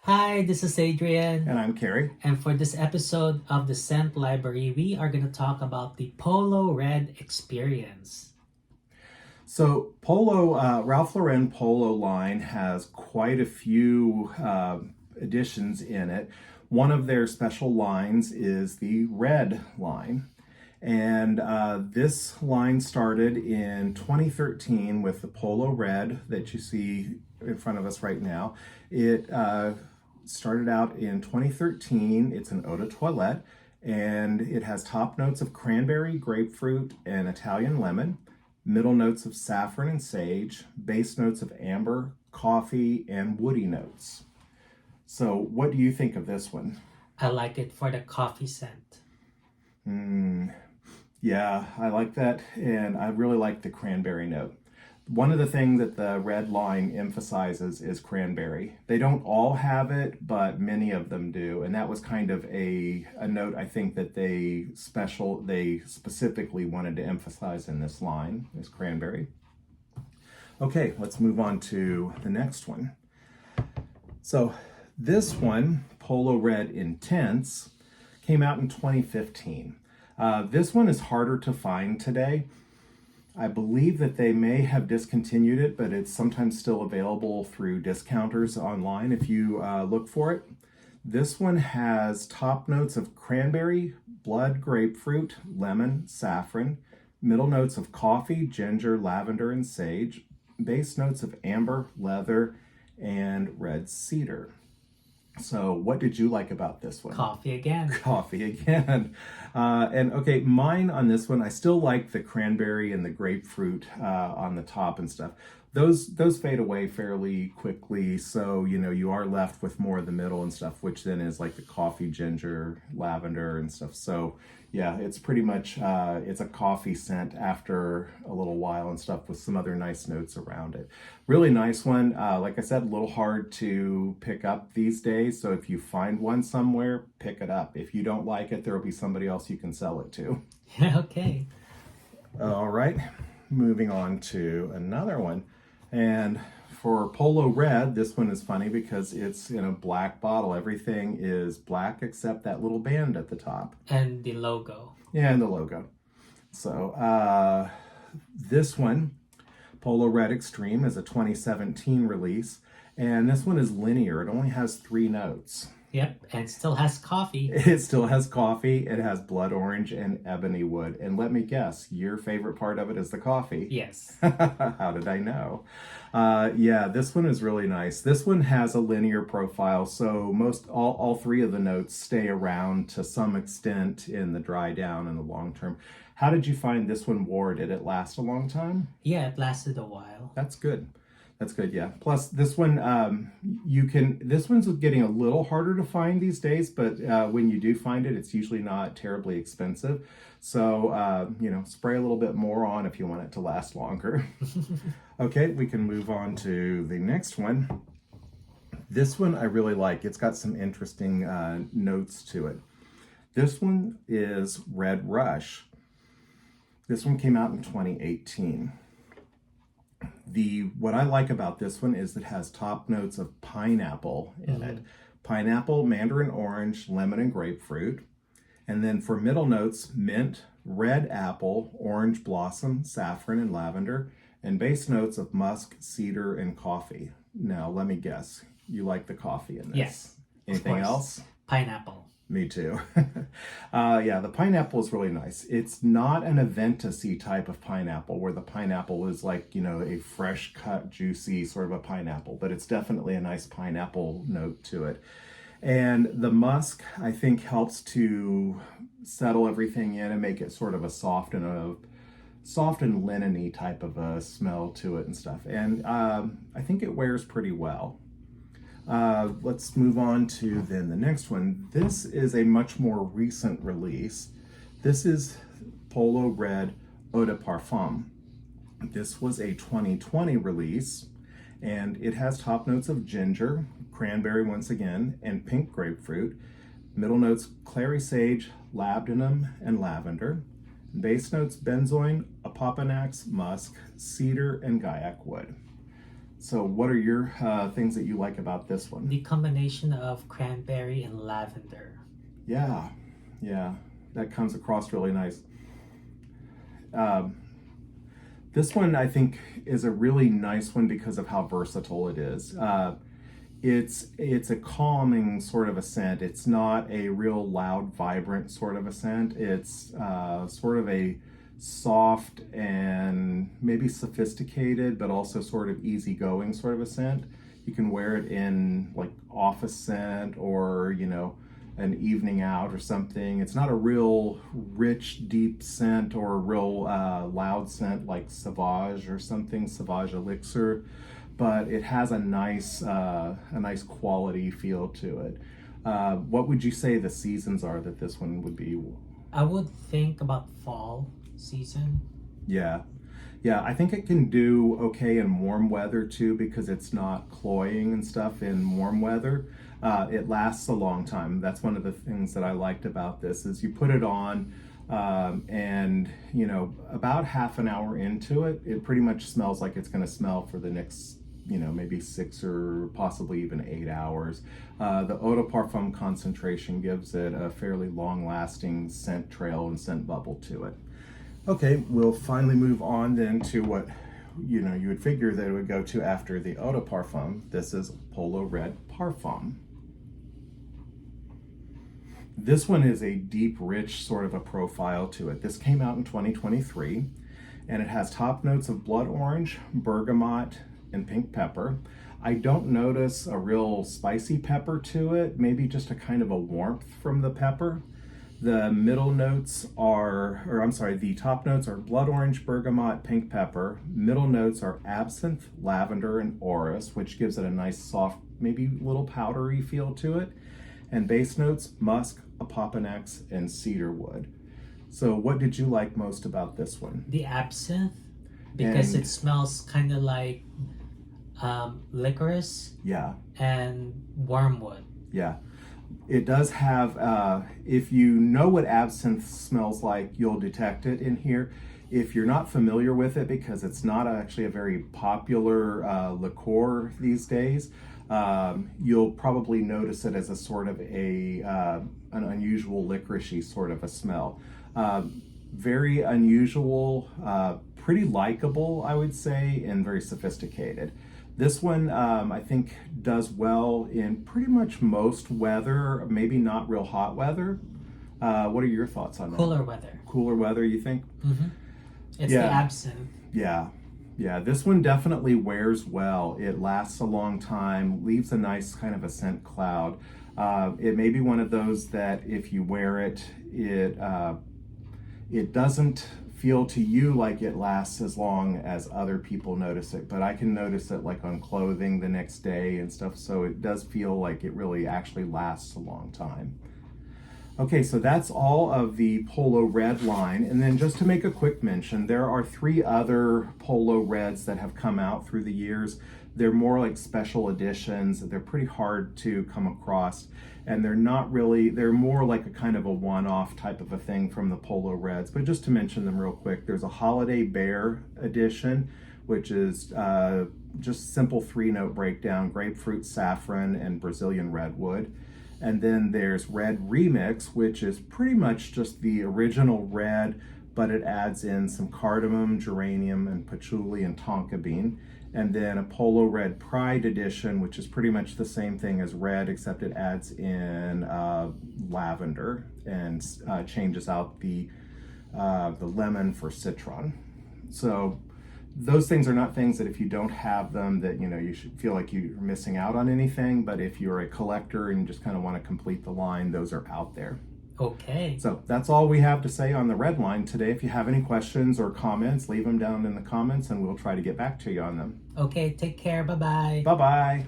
Hi, this is Adrian. And I'm Carrie. And for this episode of the Scent Library, we are going to talk about the Polo Red Experience. So Ralph Lauren Polo line has quite a few additions in it. One of their special lines is the red line. And this line started in 2013 with the Polo Red that you see in front of us right now. It started out in 2013. It's an eau de toilette, and it has top notes of cranberry, grapefruit, and Italian lemon, middle notes of saffron and sage, base notes of amber, coffee, and woody notes. So what do you think of this one? I like it for the coffee scent. Yeah, I like that, and I really like the cranberry note. One of the things that the red line emphasizes is cranberry. They don't all have it, but many of them do, and that was kind of a note I think that they specifically wanted to emphasize in this line is cranberry. Okay, let's move on to the next one. So this one, Polo Red Intense, came out in 2015. This one is harder to find today. I believe that they may have discontinued it, but it's sometimes still available through discounters online if you look for it. This one has top notes of cranberry, blood grapefruit, lemon, saffron, middle notes of coffee, ginger, lavender, and sage, base notes of amber, leather, and red cedar. So what did you like about this one? Coffee again. Coffee again. And okay, mine on this one, I still like the cranberry and the grapefruit on the top and stuff. Those fade away fairly quickly, so you are left with more of the middle and stuff, which then is like the coffee, ginger, lavender, and stuff. So yeah, it's pretty much it's a coffee scent after a little while and stuff with some other nice notes around it. Really nice one. Like I said, a little hard to pick up these days. So if you find one somewhere, pick it up. If you don't like it, there will be somebody else you can sell it to. Okay. All right, moving on to another one. And for Polo Red, this one is funny because it's in a black bottle. Everything is black except that little band at the top. And the logo. Yeah, and the logo. So this one, Polo Red Extreme, is a 2017 release. And this one is linear. It only has 3 notes. Yep, and still has coffee. It still has coffee. It has blood orange and ebony wood. And let me guess, your favorite part of it is the coffee. Yes. How did I know? Yeah, this one is really nice. This one has a linear profile, so all 3 of the notes stay around to some extent in the dry down and the long term. How did you find this one wore? Did it last a long time? Yeah, it lasted a while. That's good. That's good, yeah. Plus, this one, this one's getting a little harder to find these days, but when you do find it, it's usually not terribly expensive. So, spray a little bit more on if you want it to last longer. Okay, we can move on to the next one. This one I really like. It's got some interesting notes to it. This one is Red Rush. This one came out in 2018. What I like about this one is it has top notes of pineapple in it. Pineapple, mandarin orange, lemon, and grapefruit. And then for middle notes, mint, red apple, orange blossom, saffron, and lavender. And base notes of musk, cedar, and coffee. Now, let me guess. You like the coffee in this? Yes. Anything else? Pineapple. Me too. Yeah, the pineapple is really nice. It's not an Aventus-y type of pineapple where the pineapple is like, a fresh cut, juicy sort of a pineapple, but it's definitely a nice pineapple note to it. And the musk, I think, helps to settle everything in and make it sort of a soft and linen-y type of a smell to it and stuff. And I think it wears pretty well. Let's move on to then the next one. This is a much more recent release. This is Polo Red Eau de Parfum. This was a 2020 release, and it has top notes of ginger, cranberry once again, and pink grapefruit. Middle notes clary sage, labdanum, and lavender. Base notes benzoin, apopanax, musk, cedar, and gaiac wood. So what are your things that you like about this one? The combination of cranberry and lavender. Yeah, yeah, that comes across really nice. Um, this one I think is a really nice one because of how versatile it is. It's a calming sort of a scent. It's not a real loud, vibrant sort of a scent. It's sort of a soft and maybe sophisticated, but also sort of easygoing sort of a scent. You can wear it in like office scent or, an evening out or something. It's not a real rich, deep scent or a real loud scent like Sauvage or something, Sauvage Elixir, but it has a nice quality feel to it. What would you say the seasons are that this one would be? I would think about fall season. Yeah. Yeah, I think it can do okay in warm weather too because it's not cloying and stuff in warm weather. It lasts a long time. That's one of the things that I liked about this is you put it on and about half an hour into it, it pretty much smells like it's going to smell for the next maybe 6 or possibly even 8 hours. The eau de parfum concentration gives it a fairly long-lasting scent trail and scent bubble to it. Okay, we'll finally move on then to what you would figure that it would go to after the eau de parfum. This is Polo Red Parfum. This one is a deep, rich sort of a profile to it. This came out in 2023, and it has top notes of blood orange, bergamot, and pink pepper. I don't notice a real spicy pepper to it, maybe just a kind of a warmth from the pepper. The middle notes are, the top notes are blood orange, bergamot, pink pepper. Middle notes are absinthe, lavender, and orris, which gives it a nice soft, maybe little powdery feel to it. And base notes, musk, opoponax, and cedarwood. So what did you like most about this one? The absinthe, because it smells kind of like licorice. Yeah. And wormwood. Yeah. It does have, if you know what absinthe smells like, you'll detect it in here. If you're not familiar with it, because it's not actually a very popular liqueur these days, you'll probably notice it as a sort of an unusual licoricey sort of a smell. Very unusual, pretty likable, I would say, and very sophisticated. This one, I think, does well in pretty much most weather, maybe not real hot weather. What are your thoughts on that? Cooler weather. Cooler weather, you think? Mm-hmm. It's the absinthe. Yeah. Yeah, this one definitely wears well. It lasts a long time, leaves a nice kind of a scent cloud. It may be one of those that if you wear it, it doesn't feel to you like it lasts as long as other people notice it, but I can notice it like on clothing the next day and stuff, so it does feel like it really actually lasts a long time. Okay, so that's all of the Polo Red line, and then just to make a quick mention, there are 3 other Polo Reds that have come out through the years. They're more like special editions. They're pretty hard to come across, and they're more like a kind of a one-off type of a thing from the Polo Reds. But just to mention them real quick, there's a Holiday Bear edition, which is just simple 3-note breakdown, grapefruit, saffron, and Brazilian redwood. And then there's Red Remix, which is pretty much just the original red, but it adds in some cardamom, geranium, and patchouli and tonka bean. And then a Polo Red Pride edition, which is pretty much the same thing as red, except it adds in lavender and changes out the lemon for citron. So those things are not things that if you don't have them that you should feel like you're missing out on anything, but if you're a collector and you just kind of want to complete the line, those are out there. Okay. So that's all we have to say on the red line today. If you have any questions or comments, leave them down in the comments and we'll try to get back to you on them. Okay, take care. Bye-bye. Bye-bye.